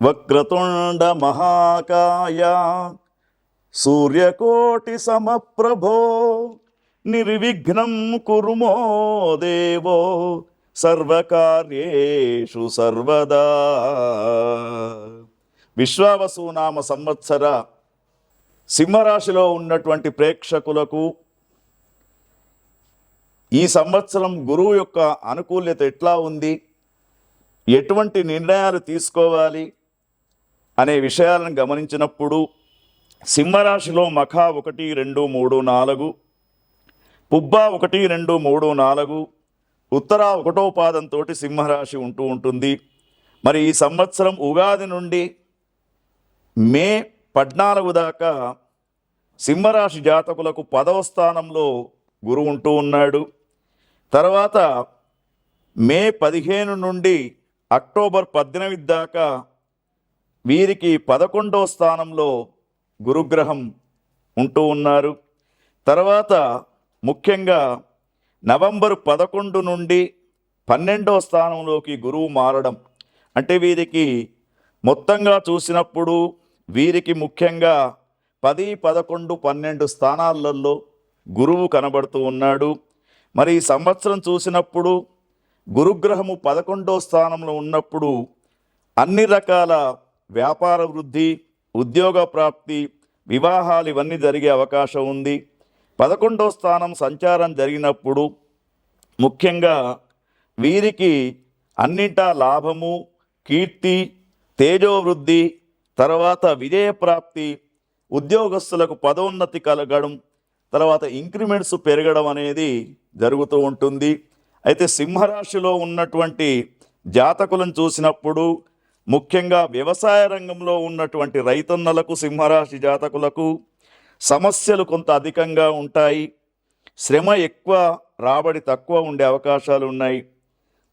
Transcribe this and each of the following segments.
వక్రతుండ మహాకాయ సూర్యకోటి సమప్రభో నిర్విఘ్నం కురుమో దేవో సర్వకార్యేషు సర్వదా. విశ్వావసునామ సంవత్సర సింహరాశిలో ఉన్నటువంటి ప్రేక్షకులకు ఈ సంవత్సరం గురువు యొక్క అనుకూల్యత ఎట్లా ఉంది, ఎటువంటి నిర్ణయాలు తీసుకోవాలి అనే విషయాలను గమనించినప్పుడు సింహరాశిలో మఖ 1, 2, 3, 4, పుబ్బ 1, 2, 3, 4, ఉత్తర 1వ పాదంతో సింహరాశి ఉంటూ ఉంటుంది. మరి ఈ సంవత్సరం ఉగాది నుండి మే 14 దాకా సింహరాశి జాతకులకు 10వ స్థానంలో గురువు ఉంటూ ఉన్నాడు. తర్వాత మే 15 నుండి అక్టోబర్ 18 దాకా వీరికి 11వ స్థానంలో గురుగ్రహం ఉంటూ ఉన్నారు. తర్వాత ముఖ్యంగా నవంబర్ 11 నుండి 12వ స్థానంలోకి గురువు మారడం అంటే వీరికి మొత్తంగా చూసినప్పుడు వీరికి ముఖ్యంగా 10, 11, 12 స్థానాలలో గురువు కనబడుతూ ఉన్నాడు. మరి ఈ సంవత్సరం చూసినప్పుడు గురుగ్రహము 11వ స్థానంలో ఉన్నప్పుడు అన్ని రకాల వ్యాపార వృద్ధి, ఉద్యోగ ప్రాప్తి, వివాహాలు ఇవన్నీ జరిగే అవకాశం ఉంది. 11వ స్థానం సంచారం జరిగినప్పుడు ముఖ్యంగా వీరికి అన్నింటా లాభము, కీర్తి, తేజోవృద్ధి, తర్వాత విజయప్రాప్తి, ఉద్యోగస్తులకు పదోన్నతి కలగడం, తర్వాత ఇంక్రిమెంట్స్ పెరగడం అనేది జరుగుతూ ఉంటుంది. అయితే సింహరాశిలో ఉన్నటువంటి జాతకులను చూసినప్పుడు ముఖ్యంగా వ్యవసాయ రంగంలో ఉన్నటువంటి రైతన్నలకు, సింహరాశి జాతకులకు సమస్యలు కొంత అధికంగా ఉంటాయి. శ్రమ ఎక్కువ, రాబడి తక్కువ ఉండే అవకాశాలు ఉన్నాయి.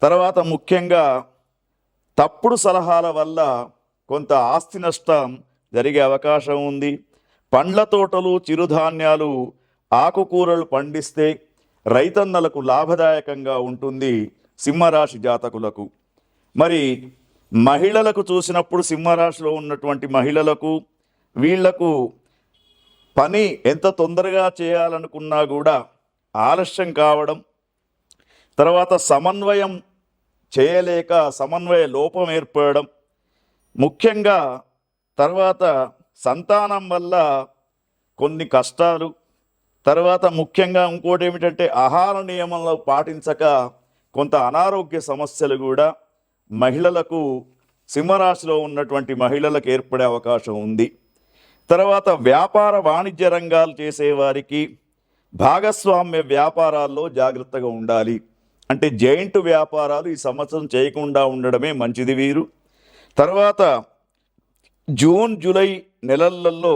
తర్వాత ముఖ్యంగా తప్పుడు సలహాల వల్ల కొంత ఆస్తి నష్టం జరిగే అవకాశం ఉంది. పండ్ల తోటలు, చిరుధాన్యాలు, ఆకుకూరలు పండిస్తే రైతన్నలకు లాభదాయకంగా ఉంటుంది సింహరాశి జాతకులకు. మరి మహిళలకు చూసినప్పుడు సింహరాశిలో ఉన్నటువంటి మహిళలకు వీళ్లకు పని ఎంత తొందరగా చేయాలనుకున్నా కూడా ఆలస్యం కావడం, తర్వాత సమన్వయం చేయలేక సమన్వయ లోపం ఏర్పడడం, ముఖ్యంగా తర్వాత సంతానం వల్ల కొన్ని కష్టాలు, తర్వాత ముఖ్యంగా ఇంకోటి ఏమిటంటే ఆహార నియమంలో పాటించక కొంత అనారోగ్య సమస్యలు కూడా మహిళలకు, సింహరాశిలో ఉన్నటువంటి మహిళలకు ఏర్పడే అవకాశం ఉంది. తర్వాత వ్యాపార వాణిజ్య రంగాలు చేసేవారికి భాగస్వామ్య వ్యాపారాల్లో జాగ్రత్తగా ఉండాలి. అంటే జైంట్ వ్యాపారాలు ఈ సంవత్సరం చేయకుండా ఉండడమే మంచిది వీరు. తర్వాత జూన్, జూలై నెలలలో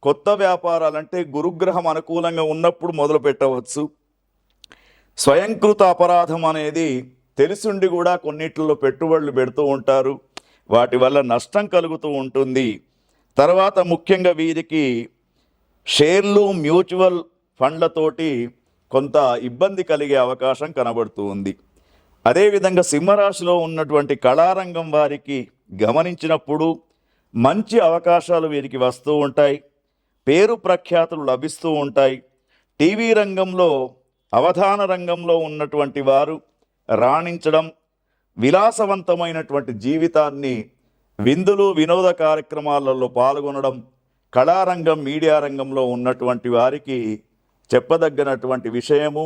కొత్త వ్యాపారాలంటే గురుగ్రహం అనుకూలంగా ఉన్నప్పుడు మొదలు పెట్టవచ్చు. స్వయంకృత అపరాధం అనేది తెలిసిండి కూడా కొన్నిట్లో పెట్టుబడులు పెడుతూ ఉంటారు, వాటి వల్ల నష్టం కలుగుతూ ఉంటుంది. తర్వాత ముఖ్యంగా వీరికి షేర్లు, మ్యూచువల్ ఫండ్లతోటి కొంత ఇబ్బంది కలిగే అవకాశం కనబడుతూ ఉంది. అదేవిధంగా సింహరాశిలో ఉన్నటువంటి కళారంగం వారికి గమనించినప్పుడు మంచి అవకాశాలు వీరికి వస్తూ ఉంటాయి, పేరు ప్రఖ్యాతులు లభిస్తూ ఉంటాయి. టీవీ రంగంలో, అవధాన రంగంలో ఉన్నటువంటి వారు రాణించడం, విలాసవంతమైనటువంటి జీవితాన్ని, విందులు, వినోద కార్యక్రమాలలో పాల్గొనడం, కళారంగం, మీడియా రంగంలో ఉన్నటువంటి వారికి చెప్పదగినటువంటి విషయము.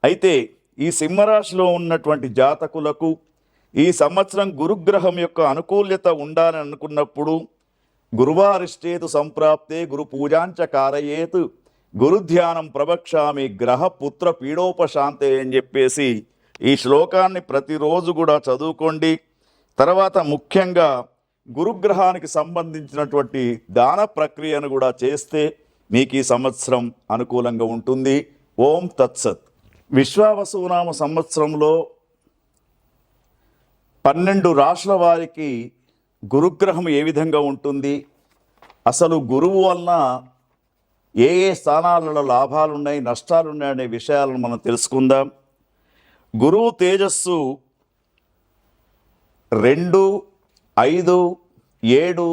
అయితే ఈ సింహరాశిలో ఉన్నటువంటి జాతకులకు ఈ సంవత్సరం గురుగ్రహం యొక్క అనుకూల్యత ఉండాలని అనుకున్నప్పుడు గురువారిష్టేతు సంప్రాప్తే గురు పూజాంచ కారయేత్ గురుధ్యానం ప్రవక్ష్యామి గ్రహ పుత్ర పీడోపశాంతే అని చెప్పేసి ఈ శ్లోకాన్ని ప్రతిరోజు కూడా చదువుకోండి. తర్వాత ముఖ్యంగా గురుగ్రహానికి సంబంధించినటువంటి దాన ప్రక్రియను కూడా చేస్తే మీకు ఈ సంవత్సరం అనుకూలంగా ఉంటుంది. ఓం తత్సత్. విశ్వావసునామ సంవత్సరంలో 12 రాశుల వారికి గురుగ్రహం ఏ విధంగా ఉంటుంది, అసలు గురువు వలన ఏ ఏ స్థానాలలో లాభాలు ఉన్నాయి, నష్టాలు ఉన్నాయనే విషయాలను మనం తెలుసుకుందాం. గురువు తేజస్సు 2, 5, 7,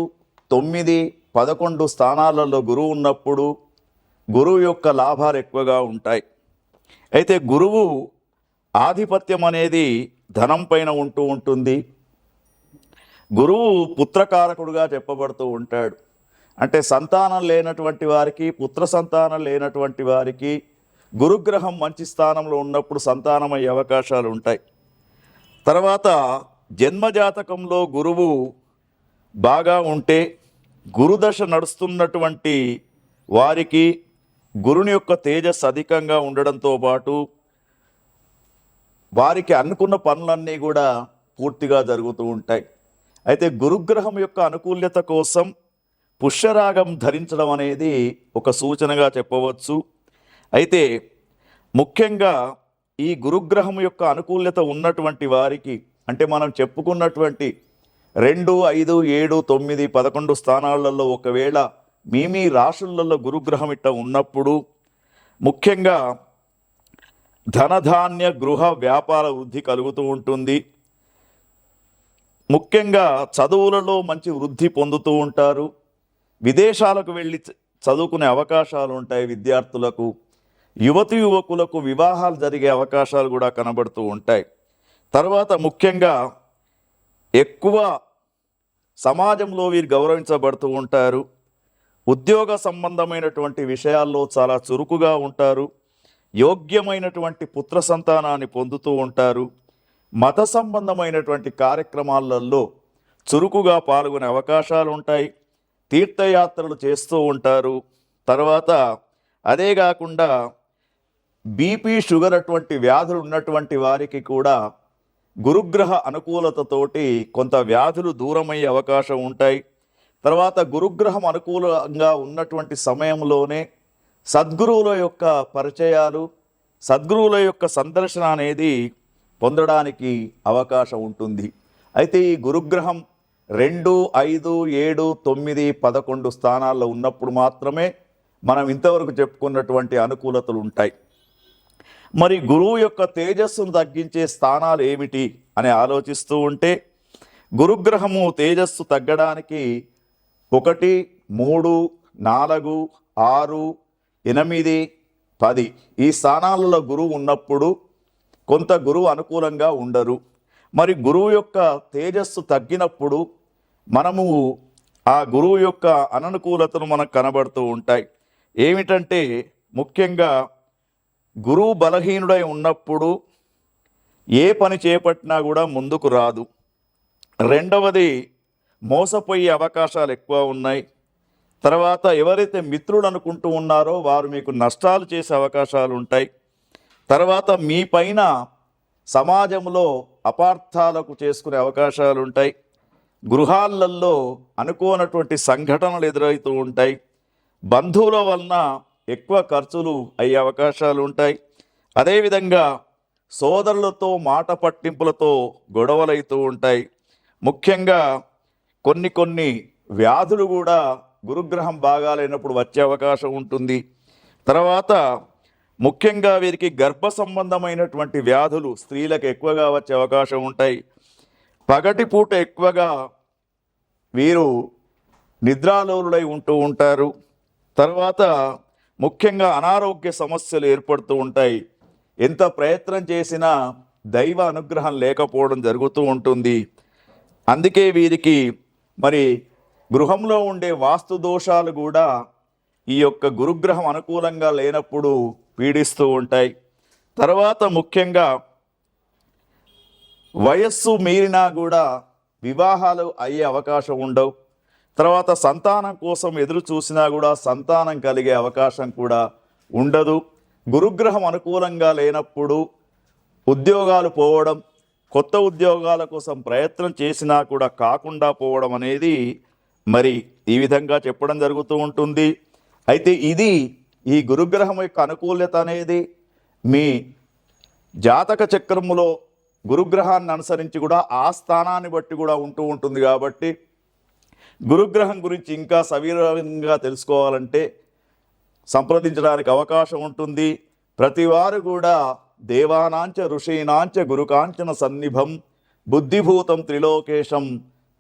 9, 11 స్థానాలలో గురువు ఉన్నప్పుడు గురువు యొక్క లాభాలు ఎక్కువగా ఉంటాయి. అయితే గురువు ఆధిపత్యం అనేది ధనం పైన ఉంటూ ఉంటుంది. గురువు పుత్రకారకుడుగా చెప్పబడుతూ ఉంటాడు. అంటే సంతానం లేనటువంటి వారికి, పుత్ర సంతానం లేనటువంటి వారికి గురుగ్రహం మంచి స్థానంలో ఉన్నప్పుడు సంతానమయ్యే అవకాశాలు ఉంటాయి. తర్వాత జన్మజాతకంలో గురువు బాగా ఉంటే, గురుదశ నడుస్తున్నటువంటి వారికి గురుని యొక్క తేజస్సు అధికంగా ఉండడంతో పాటు వారికి అనుకున్న పనులన్నీ కూడా పూర్తిగా జరుగుతూ ఉంటాయి. అయితే గురుగ్రహం యొక్క అనుకూల్యత కోసం పుష్యరాగం ధరించడం అనేది ఒక సూచనగా చెప్పవచ్చు. అయితే ముఖ్యంగా ఈ గురుగ్రహం యొక్క అనుకూల్యత ఉన్నటువంటి వారికి, అంటే మనం చెప్పుకున్నటువంటి 2, 5, 7, 9, 11 స్థానాలలో ఒకవేళ మీ రాశులలో గురుగ్రహం ఇట్ట ఉన్నప్పుడు ముఖ్యంగా ధనధాన్య గృహ వ్యాపార వృద్ధి కలుగుతూ ఉంటుంది. ముఖ్యంగా చదువులలో మంచి వృద్ధి పొందుతూ ఉంటారు. విదేశాలకు వెళ్ళి చదువుకునే అవకాశాలు ఉంటాయి విద్యార్థులకు. యువకులకు వివాహాలు జరిగే అవకాశాలు కూడా కనబడుతూ ఉంటాయి. తర్వాత ముఖ్యంగా ఎక్కువ సమాజంలో వీరు గౌరవించబడుతూ ఉంటారు. ఉద్యోగ సంబంధమైనటువంటి విషయాల్లో చాలా చురుకుగా ఉంటారు. యోగ్యమైనటువంటి పుత్ర సంతానాన్ని పొందుతూ ఉంటారు. మత సంబంధమైనటువంటి కార్యక్రమాలలో చురుకుగా పాల్గొనే అవకాశాలు ఉంటాయి. తీర్థయాత్రలు చేస్తూ ఉంటారు. తర్వాత అదే కాకుండా బీపీ, షుగర్ అటువంటి వ్యాధులు ఉన్నటువంటి వారికి కూడా గురుగ్రహ అనుకూలతతోటి కొంత వ్యాధులు దూరమయ్యే అవకాశం ఉంటాయి. తర్వాత గురుగ్రహం అనుకూలంగా ఉన్నటువంటి సమయంలోనే సద్గురువుల యొక్క పరిచయాలు, సద్గురువుల యొక్క సందర్శన అనేది పొందడానికి అవకాశం ఉంటుంది. అయితే ఈ గురుగ్రహం 2, 5, 7, 9, 11 స్థానాల్లో ఉన్నప్పుడు మాత్రమే మనం ఇంతవరకు చెప్పుకున్నటువంటి అనుకూలతలు ఉంటాయి. మరి గురువు యొక్క తేజస్సును తగ్గించే స్థానాలు ఏమిటి అని ఆలోచిస్తూ ఉంటే, గురుగ్రహము తేజస్సు తగ్గడానికి 1, 3, 4, 6, 8, 10 ఈ స్థానాలలో గురువు ఉన్నప్పుడు కొంత గురువు అనుకూలంగా ఉండరు. మరి గురువు యొక్క తేజస్సు తగ్గినప్పుడు మనము ఆ గురువు యొక్క అననుకూలతను మనకు కనబడుతూ ఉంటాయి. ఏమిటంటే ముఖ్యంగా గురువు బలహీనుడై ఉన్నప్పుడు ఏ పని చేపట్టినా కూడా ముందుకు రాదు. రెండవది, మోసపోయే అవకాశాలు ఎక్కువ ఉన్నాయి. తర్వాత ఎవరైతే మిత్రులు అనుకుంటూ ఉన్నారో వారు మీకు నష్టాలు చేసే అవకాశాలు ఉంటాయి. తర్వాత మీ పైన సమాజంలో అపార్థాలకు చేసుకునే అవకాశాలు ఉంటాయి. గృహాలలో అనుకోనటువంటి సంఘటనలు ఎదురవుతూ ఉంటాయి. బంధువుల వలన ఎక్కువ ఖర్చులు అయ్యే అవకాశాలు ఉంటాయి. అదేవిధంగా సోదరులతో మాట పట్టింపులతో గొడవలవుతూ ఉంటాయి. ముఖ్యంగా కొన్ని వ్యాధులు కూడా గురుగ్రహం బాగాలేనప్పుడు వచ్చే అవకాశం ఉంటుంది. తర్వాత ముఖ్యంగా వీరికి గర్భ సంబంధమైనటువంటి వ్యాధులు స్త్రీలకు ఎక్కువగా వచ్చే అవకాశం ఉంటాయి. పగటిపూట ఎక్కువగా వీరు నిద్రాలోలుడై ఉంటూ ఉంటారు. తర్వాత ముఖ్యంగా అనారోగ్య సమస్యలు ఏర్పడుతూ ఉంటాయి. ఎంత ప్రయత్నం చేసినా దైవ అనుగ్రహం లేకపోవడం జరుగుతూ ఉంటుంది. అందుకే వీరికి మరి గృహంలో ఉండే వాస్తు దోషాలు కూడా ఈ యొక్క గురుగ్రహం అనుకూలంగా లేనప్పుడు పీడిస్తూ ఉంటాయి. తర్వాత ముఖ్యంగా వయస్సు మీరినా కూడా వివాహాలు అయ్యే అవకాశం ఉండవు. తర్వాత సంతానం కోసం ఎదురు చూసినా కూడా సంతానం కలిగే అవకాశం కూడా ఉండదు. గురుగ్రహం అనుకూలంగా లేనప్పుడు ఉద్యోగాలు పోవడం, కొత్త ఉద్యోగాల కోసం ప్రయత్నం చేసినా కూడా కాకుండా పోవడం అనేది మరి ఈ విధంగా చెప్పడం జరుగుతూ ఉంటుంది. అయితే ఇది ఈ గురుగ్రహం యొక్క అనుకూల్యత అనేది మీ జాతక చక్రములో గురుగ్రహాన్ని అనుసరించి కూడా ఆ స్థానాన్ని బట్టి కూడా ఉంటూ ఉంటుంది. కాబట్టి గురుగ్రహం గురించి ఇంకా సవివరంగా తెలుసుకోవాలంటే సంప్రదించడానికి అవకాశం ఉంటుంది. ప్రతివారు కూడా దేవానాంచ ఋషీనాంచ గురుకాంచన సన్నిభం బుద్ధిభూతం త్రిలోకేశం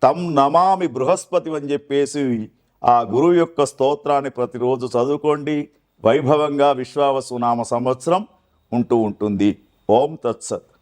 తం నమామి బృహస్పతి అని చెప్పేసి ఆ గురువు యొక్క స్తోత్రాన్ని ప్రతిరోజు చదువుకోండి. వైభవంగా విశ్వావసు నామ సంవత్సరం ఉంటూ ఉంటుంది. ఓం తత్సత్.